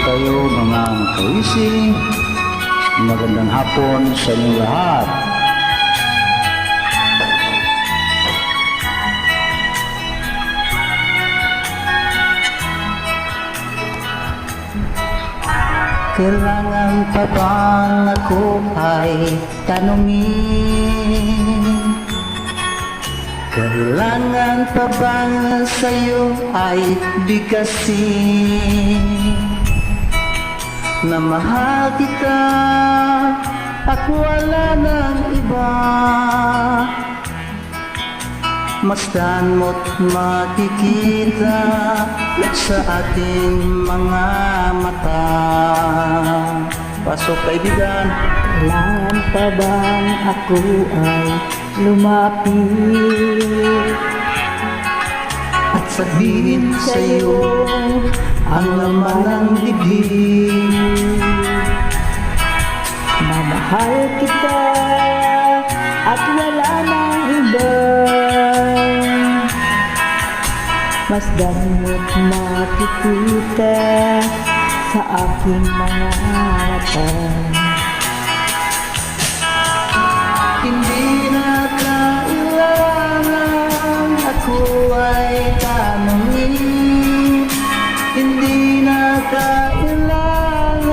kayo mga kawising. Magandang hapon sa inyong lahat. Kailangan pa bang ako ay tanungin? Kailangan pa bang sa'yo ay bigkasin? Na mahal kita at wala nang iba. Masdan mo't makikita sa ating mga mata. Pasok kaibigan. Kailangan pa bang ako ay lumapit At sabihin sa'yo ang laman ng bibig. Mamahal kita at wala nang iba. Masdan mo't makikita sa aking mga mata. Hindi na kailangan ako ay tanungin. Hindi na kailangan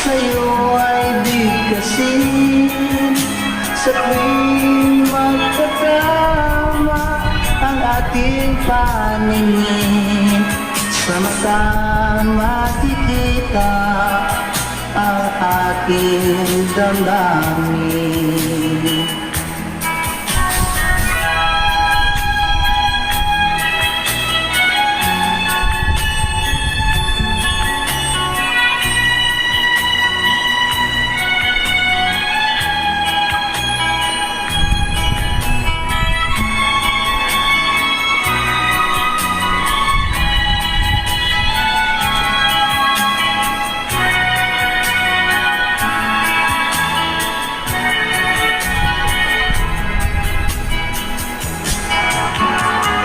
sa'yo ay bigkasin. Sa tuwing magkasama ang ating paningin, sa mata makikita ang aking damdamin.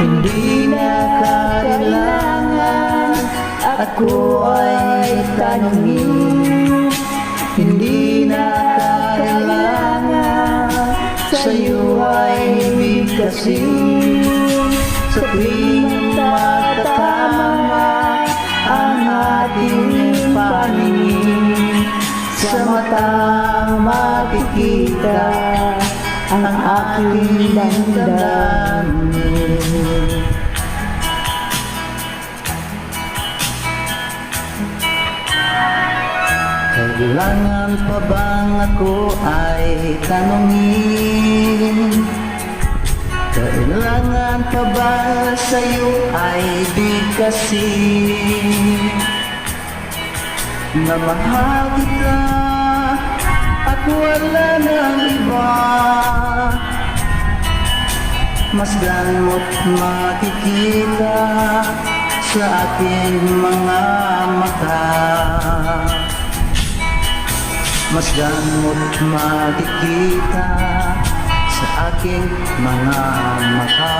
Hindi na kailangan ako ay tanungin. Hindi na kailangan sa'yo ay bigkasin. Sa tuwing magkatama ang ating paningin, sa mata makikita ang aking damdamin. Kailangan pa bang ako ay tanungin? Kailangan pa ba sa'yo ay bigkasin? Na mahal kita at wala nang iba. Masdan mo't makikita sa ating mga mata. Masdan mo't makikita sa aking mga mata.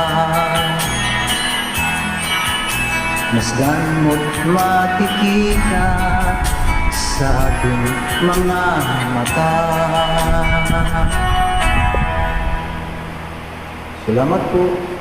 Masdan mo't makikita sa aking mga mata. Salamat po.